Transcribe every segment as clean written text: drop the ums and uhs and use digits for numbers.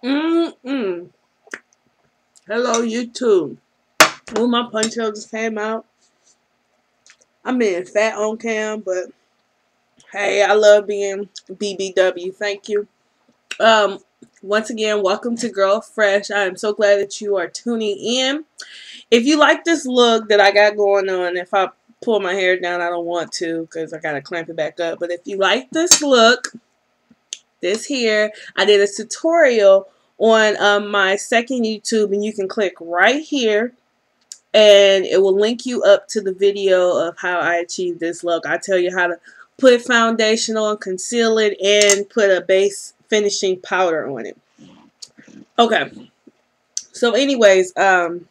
Mm-mm. Hello, YouTube. Oh, my punch-out just came out. I'm being fat on cam, but hey, I love being BBW. Thank you. Um, Once again, welcome to Girl Fresh. I am so glad that you are tuning in. If you like this look that I got going on, if I pull my hair down, I don't want to because I gotta clamp it back up. But if you like this look, this here, I did a tutorial on my second YouTube, and you can click right here and it will link you up to the video of how I achieved this look. I tell you how to put foundation on, conceal it, and put a base finishing powder on it. Okay, so anyways, as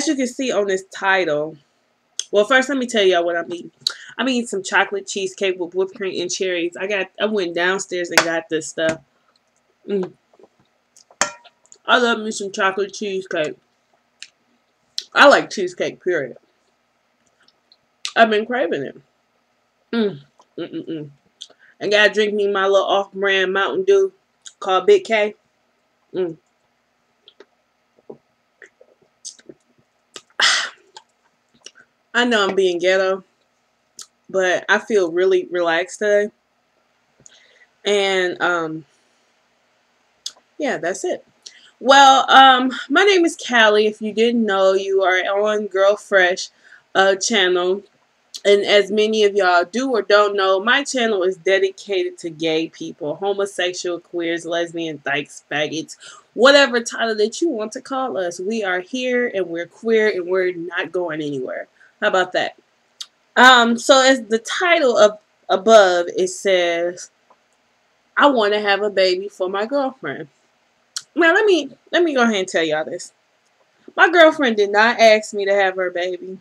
you can see on this title, well, first let me tell y'all what I'm eating. I'm eating some chocolate cheesecake with whipped cream and cherries. I went downstairs and got this stuff. I love me some chocolate cheesecake. I like cheesecake, period. I've been craving it. Mm, mm, mm, mm. I gotta drink me my little off-brand Mountain Dew called Big K. Mm. I know I'm being ghetto, but I feel really relaxed today. And yeah, that's it. Well, my name is Callie. If you didn't know, you are on Girl Fresh channel. And as many of y'all do or don't know, my channel is dedicated to gay people, homosexual, queers, lesbian, dykes, faggots, whatever title that you want to call us. We are here and we're queer and we're not going anywhere. How about that? So as the title of above, it says, I want to have a baby for my girlfriend. Now let me go ahead and tell y'all this. My girlfriend did not ask me to have her baby.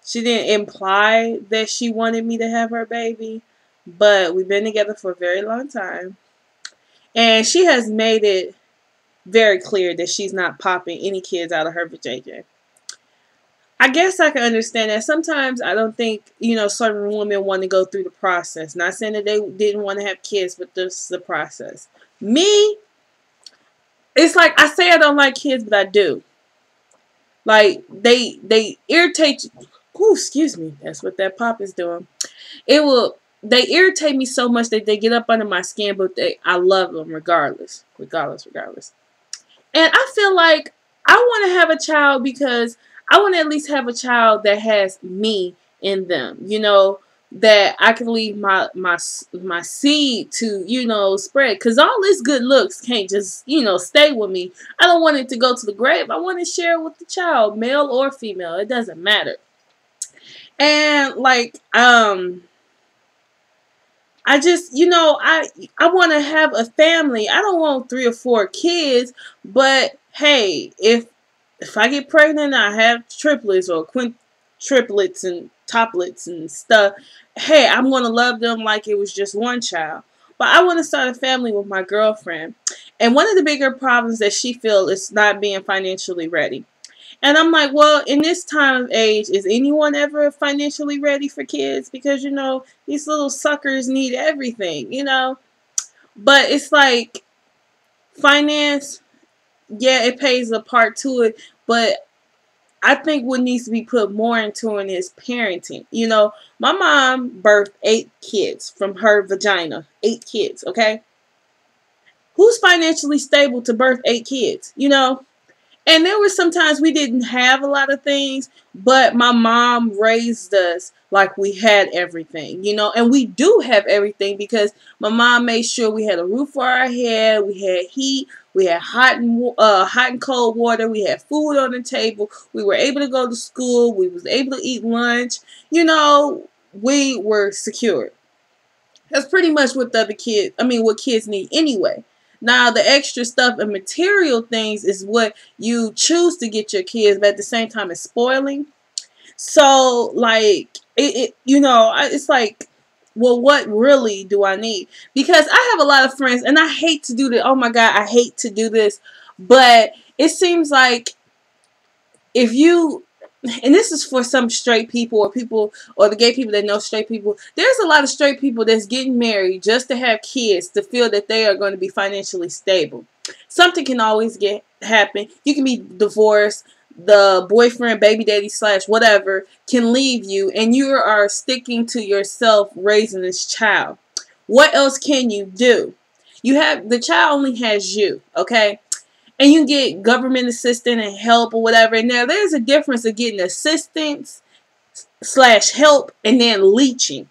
She didn't imply that she wanted me to have her baby, but we've been together for a very long time. And she has made it very clear that she's not popping any kids out of her vajayjay. I guess I can understand that. Sometimes I don't think, certain women want to go through the process. Not saying that they didn't want to have kids, but this is the process. Me, it's like I say I don't like kids, but I do. Like they irritate. Ooh, excuse me. That's what that pop is doing. They irritate me so much that they get up under my skin, but I love them regardless. Regardless. And I feel like I want to have a child because I want to at least have a child that has me in them. That I can leave my seed to, spread. Because all this good looks can't just, stay with me. I don't want it to go to the grave. I want to share it with the child, male or female. It doesn't matter. And I just, I want to have a family. I don't want 3 or 4 kids, but hey, if I get pregnant, I have triplets or quintuplets and toplets and stuff. Hey, I'm gonna love them like it was just one child. But I want to start a family with my girlfriend. And one of the bigger problems that she feels is not being financially ready. And I'm like, well, in this time of age, is anyone ever financially ready for kids? Because, these little suckers need everything. But it's like finance, yeah, it plays a part to it. But I think what needs to be put more into it is parenting. My mom birthed 8 kids from her vagina. 8 kids, okay? Who's financially stable to birth 8 kids? And there were sometimes we didn't have a lot of things, but my mom raised us like we had everything, and we do have everything because my mom made sure we had a roof over our head, we had heat, we had hot and cold water, we had food on the table, we were able to go to school, we was able to eat lunch, we were secure. That's pretty much what what kids need anyway. Now, the extra stuff and material things is what you choose to get your kids, but at the same time, it's spoiling. So, it's like, well, what really do I need? Because I have a lot of friends, and I hate to do this. Oh my God, I hate to do this. But it seems like if you and this is for some straight people or people or the gay people that know straight people. There's a lot of straight people that's getting married just to have kids to feel that they are going to be financially stable. Something can always get happen. You can be divorced. The boyfriend, baby daddy slash whatever can leave you, and you are sticking to yourself raising this child. What else can you do? You have the child only has you, okay? And you get government assistance and help or whatever. Now, there's a difference of getting assistance slash help and then leeching.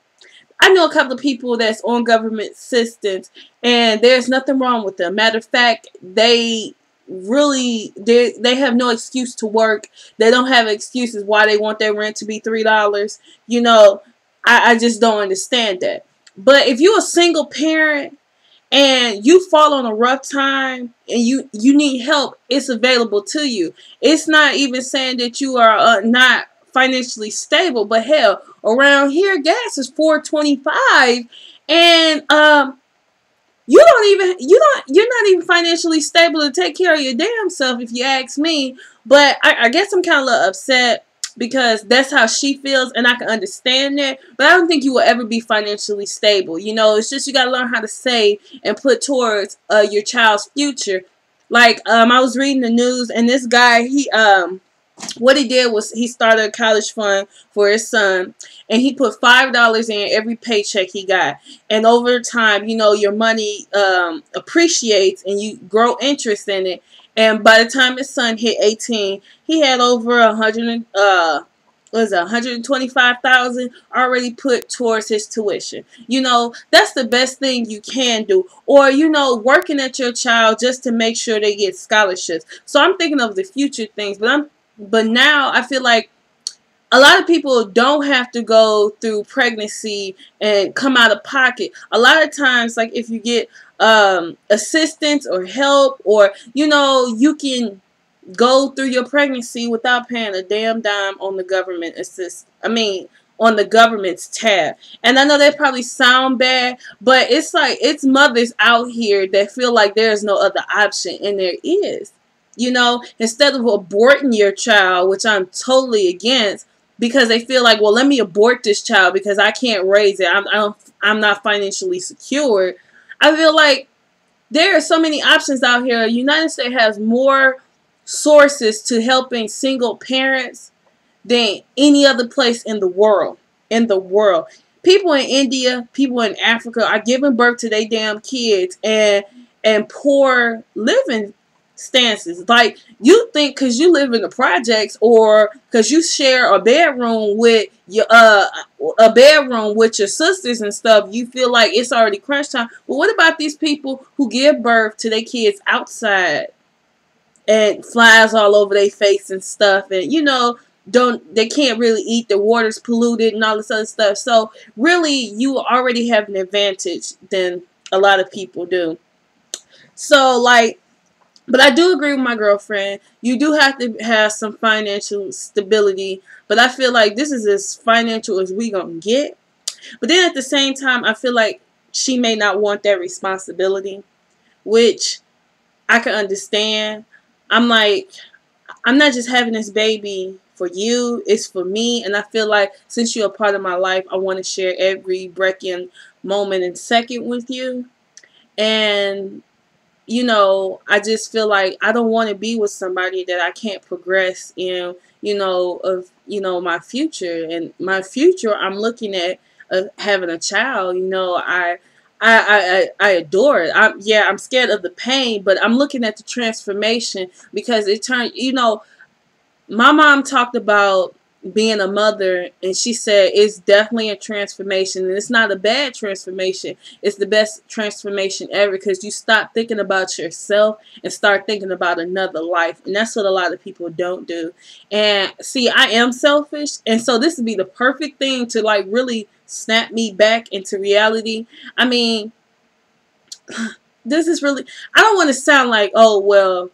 I know a couple of people that's on government assistance, and there's nothing wrong with them. Matter of fact, they they have no excuse to work. They don't have excuses why they want their rent to be $3. You know, I just don't understand that. But if you're a single parent and you fall on a rough time and you need help, it's available to you. It's not even saying that you are not financially stable, but hell, around here gas is $4.25, and you're not even financially stable to take care of your damn self, if you ask me. But I guess I'm kind of a little upset because that's how she feels, and I can understand that. But I don't think you will ever be financially stable. You know, it's just you got to learn how to save and put towards your child's future. Like I was reading the news, and this guy, he what he did was he started a college fund for his son, and he put $5 in every paycheck he got. And over time, you know, your money appreciates and you grow interest in it. And by the time his son hit 18, he had over 125,000 already put towards his tuition. You know, that's the best thing you can do. Or, you know, working at your child just to make sure they get scholarships. So I'm thinking of the future things, but now I feel like a lot of people don't have to go through pregnancy and come out of pocket. A lot of times, like if you get assistance or help, or, you know, you can go through your pregnancy without paying a damn dime on the government on the government's tab. And I know that probably sound bad, but it's like, it's mothers out here that feel like there's no other option, and there is. You know, instead of aborting your child, which I'm totally against, because they feel like, well, let me abort this child because I can't raise it. I'm not financially secure. I feel like there are so many options out here. The United States has more sources to helping single parents than any other place in the world. People in India, people in Africa are giving birth to their damn kids and poor living stances. Like, you think because you live in the projects or because you share a bedroom with your sisters and stuff, you feel like it's already crunch time. Well, what about these people who give birth to their kids outside and flies all over their face and stuff, and, you know, they can't really eat, the water's polluted and all this other stuff. So really, you already have an advantage than a lot of people do. So, like, but I do agree with my girlfriend. You do have to have some financial stability. But I feel like this is as financial as we gonna get. But then at the same time, I feel like she may not want that responsibility, which I can understand. I'm like, I'm not just having this baby for you. It's for me. And I feel like since you're a part of my life, I want to share every breaking moment and second with you. And you know, I just feel like I don't want to be with somebody that I can't progress in, you know, my future. And my future, I'm looking at having a child. You know, I adore it. I'm scared of the pain, but I'm looking at the transformation because it turned, you know, my mom talked about being a mother, and she said it's definitely a transformation, and it's not a bad transformation. It's the best transformation ever because you stop thinking about yourself and start thinking about another life, and that's what a lot of people don't do. And see, I am selfish, and so this would be the perfect thing to like really snap me back into reality. I mean, this is really, I don't want to sound like, oh well,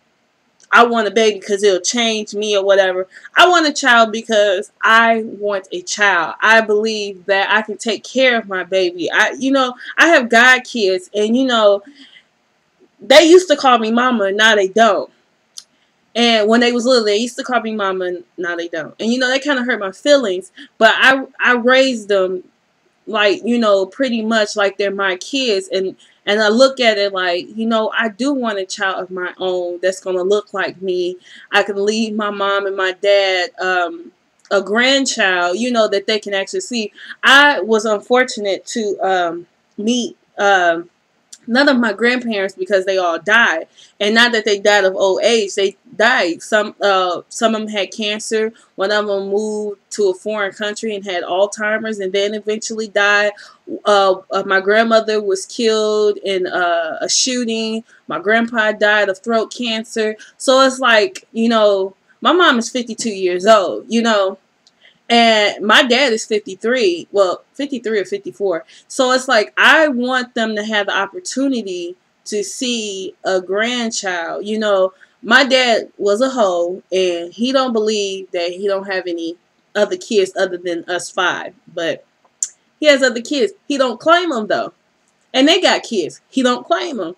I want a baby because it'll change me or whatever. I want a child because I want a child. I believe that I can take care of my baby. I have god kids, and you know, they used to call me mama, and now they don't. And when they was little, they used to call me mama, and now they don't. And you know, that kind of hurt my feelings. But I raised them like, you know, pretty much like they're my kids. And I look at it like, you know, I do want a child of my own that's gonna look like me. I can leave my mom and my dad a grandchild, you know, that they can actually see. I was unfortunate to meet none of my grandparents because they all died, and not that they died of old age. They died. Some of them had cancer. One of them moved to a foreign country and had Alzheimer's, and then eventually died. My grandmother was killed in a shooting. My grandpa died of throat cancer. So it's like, you know, my mom is 52 years old. You know, and my dad is 53. Well, 53 or 54. So it's like I want them to have the opportunity to see a grandchild. You know, my dad was a hoe, and he don't believe that he don't have any other kids other than us five. But he has other kids. He don't claim them though. And they got kids. He don't claim them.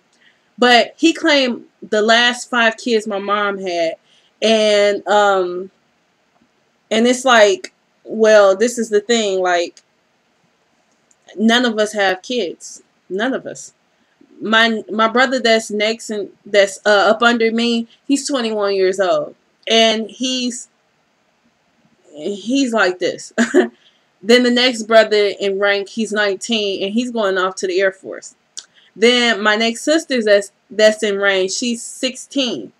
But he claimed the last five kids my mom had. And it's like, well, this is the thing, like, none of us have kids. None of us. My brother that's next and that's up under me, he's 21 years old. And he's like this. Then the next brother in rank, he's 19 and he's going off to the Air Force. Then my next sister that's in range, she's 16.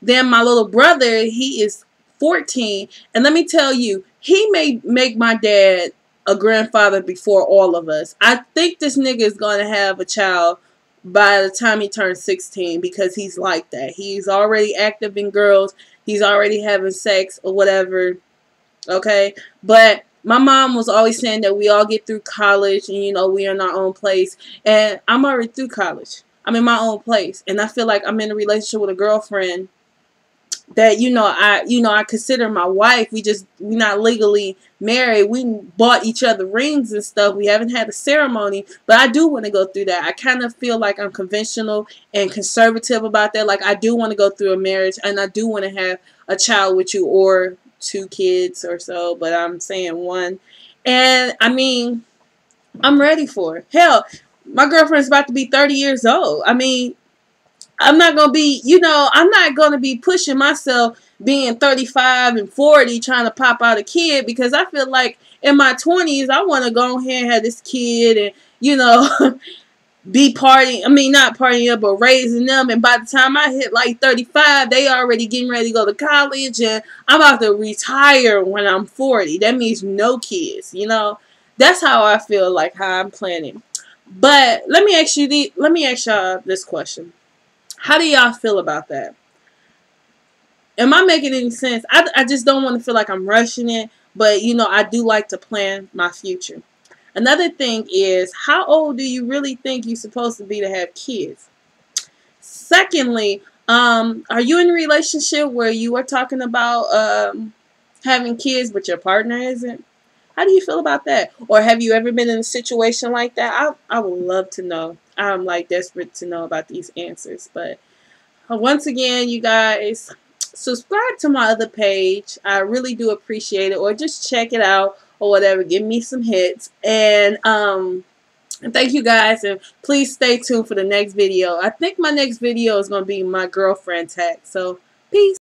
Then my little brother, he is 14. And let me tell you, he may make my dad a grandfather before all of us. I think this nigga is going to have a child by the time he turns 16 because he's like that. He's already active in girls. He's already having sex or whatever. Okay? But my mom was always saying that we all get through college and, you know, we're in our own place. And I'm already through college. I'm in my own place. And I feel like I'm in a relationship with a girlfriend that, you know, I consider my wife. We're not legally married. We bought each other rings and stuff. We haven't had a ceremony, but I do want to go through that. I kind of feel like I'm conventional and conservative about that. Like, I do want to go through a marriage, and I do want to have a child with you, or 2 kids or so, but I'm saying 1. And I mean, I'm ready for it. Hell, my girlfriend's about to be 30 years old. I mean, I'm not going to be, you know, I'm not going to be pushing myself being 35 and 40 trying to pop out a kid, because I feel like in my 20s, I want to go ahead and have this kid and, you know, be partying. I mean, not partying up, but raising them. And by the time I hit like 35, they already getting ready to go to college, and I'm about to retire when I'm 40. That means no kids, you know. That's how I feel, like how I'm planning. But let me ask y'all this question. How do y'all feel about that? Am I making any sense? I just don't want to feel like I'm rushing it, but, you know, I do like to plan my future. Another thing is, how old do you really think you're supposed to be to have kids? Secondly, are you in a relationship where you are talking about having kids but your partner isn't? How do you feel about that? Or have you ever been in a situation like that? I would love to know. I'm like desperate to know about these answers. But once again, you guys, subscribe to my other page. I really do appreciate it. Or just check it out or whatever. Give me some hits. And thank you guys. And please stay tuned for the next video. I think my next video is going to be my girlfriend tag. So peace.